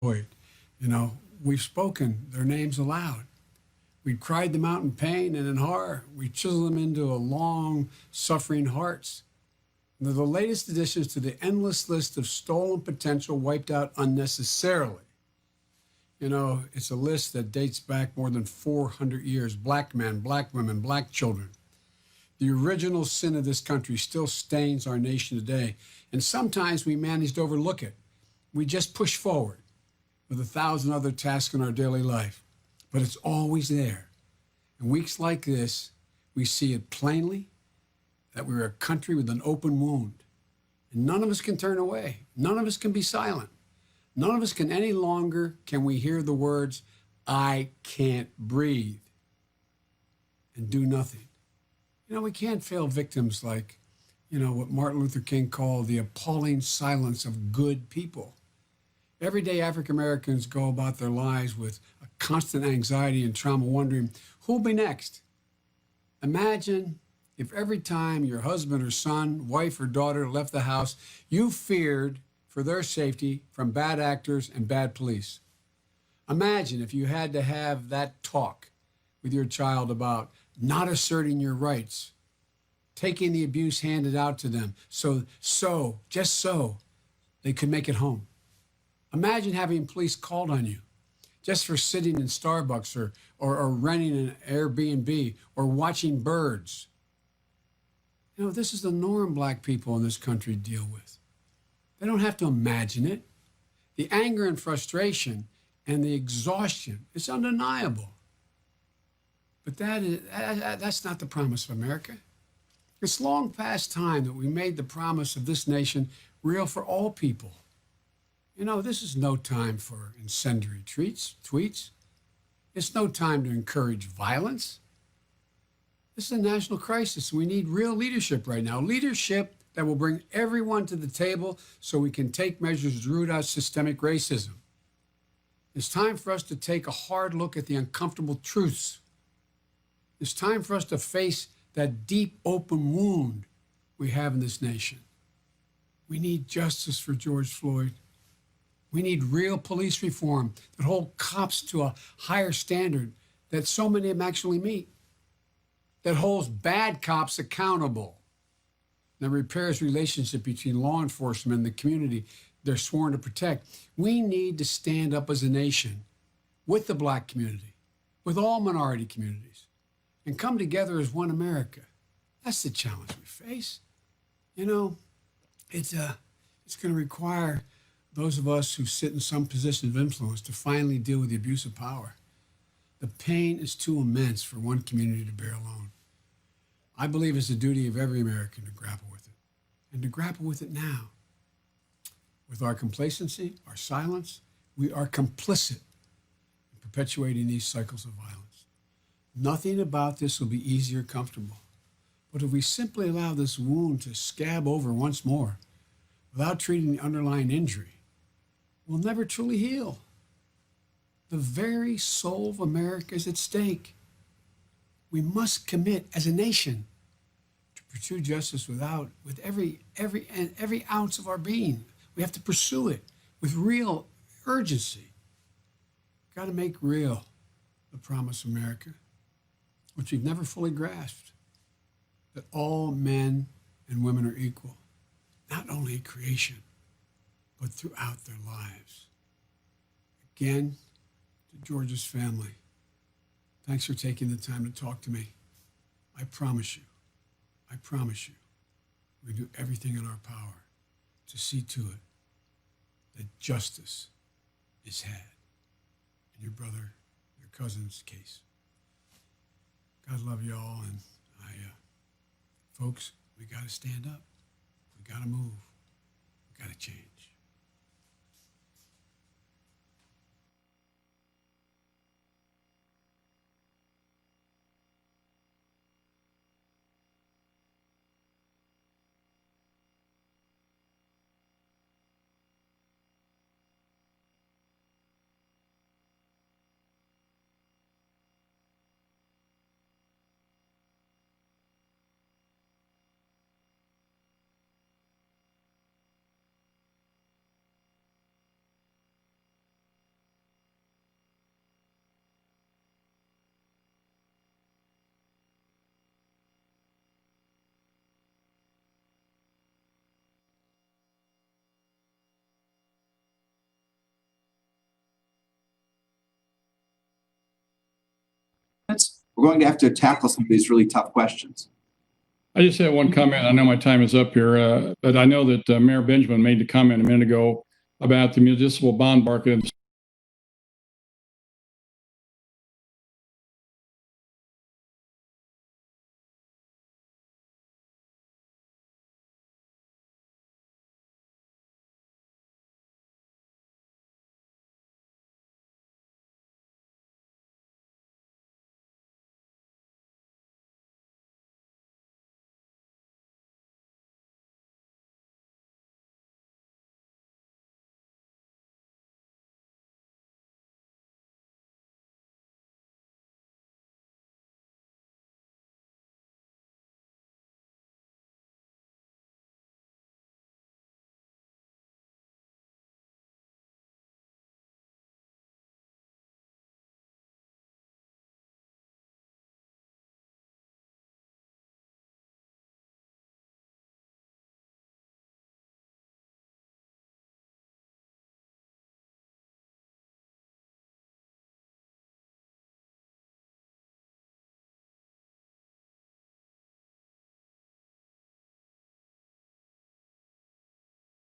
Floyd. You know, we've spoken their names aloud. We cried them out in pain and in horror. We chiseled them into a long, suffering hearts. They're the latest additions to the endless list of stolen potential wiped out unnecessarily. You know, it's a list that dates back more than 400 years. Black men, black women, black children. The original sin of this country still stains our nation today, and sometimes we manage to overlook it. We just push forward with 1,000 other tasks in our daily life, but it's always there. In weeks like this, we see it plainly that we're a country with an open wound, and none of us can turn away. None of us can be silent. None of us can any longer can we hear the words, "I can't breathe," and do nothing. You know, we can't fail victims like, what Martin Luther King called the appalling silence of good people. Every day, African Americans go about their lives with a constant anxiety and trauma, wondering who'll be next. Imagine if every time your husband or son, wife or daughter left the house, you feared for their safety from bad actors and bad police. Imagine if you had to have that talk with your child about not asserting your rights, taking the abuse handed out to them just so they could make it home. Imagine having police called on you just for sitting in Starbucks or renting an Airbnb or watching birds. You know, this is the norm black people in this country deal with. They don't have to imagine it. The anger and frustration and the exhaustion, it's undeniable. But that's not the promise of America. It's long past time that we made the promise of this nation real for all people. You know, this is no time for incendiary tweets. It's no time to encourage violence. This is a national crisis. We need real leadership right now. Leadership that will bring everyone to the table so we can take measures to root out systemic racism. It's time for us to take a hard look at the uncomfortable truths. It's time for us to face that deep, open wound we have in this nation. We need justice for George Floyd. We need real police reform that hold cops to a higher standard that so many of them actually meet, that holds bad cops accountable, that repairs relationship between law enforcement and the community they're sworn to protect. We need to stand up as a nation with the black community, with all minority communities, and come together as one America. That's the challenge we face. You know, it's going to require those of us who sit in some position of influence to finally deal with the abuse of power. The pain is too immense for one community to bear alone. I believe it's the duty of every American to grapple with it, and to grapple with it now. With our complacency, our silence, we are complicit in perpetuating these cycles of violence. Nothing about this will be easy or comfortable. But if we simply allow this wound to scab over once more, without treating the underlying injury, we'll never truly heal. The very soul of America is at stake. We must commit as a nation to pursue justice with every ounce of our being. We have to pursue it with real urgency. Got to make real the promise of America, which we've never fully grasped, that all men and women are equal, not only in creation, but throughout their lives. Again, to George's family, thanks for taking the time to talk to me. I promise you, we do everything in our power to see to it that justice is had in your brother, your cousin's case. God love you all, and folks, we got to stand up. We got to move. We got to change. we're going to have to tackle some of these really tough questions. I just had one comment. I know my time is up here, but I know that Mayor Benjamin made the comment a minute ago about the municipal bond market and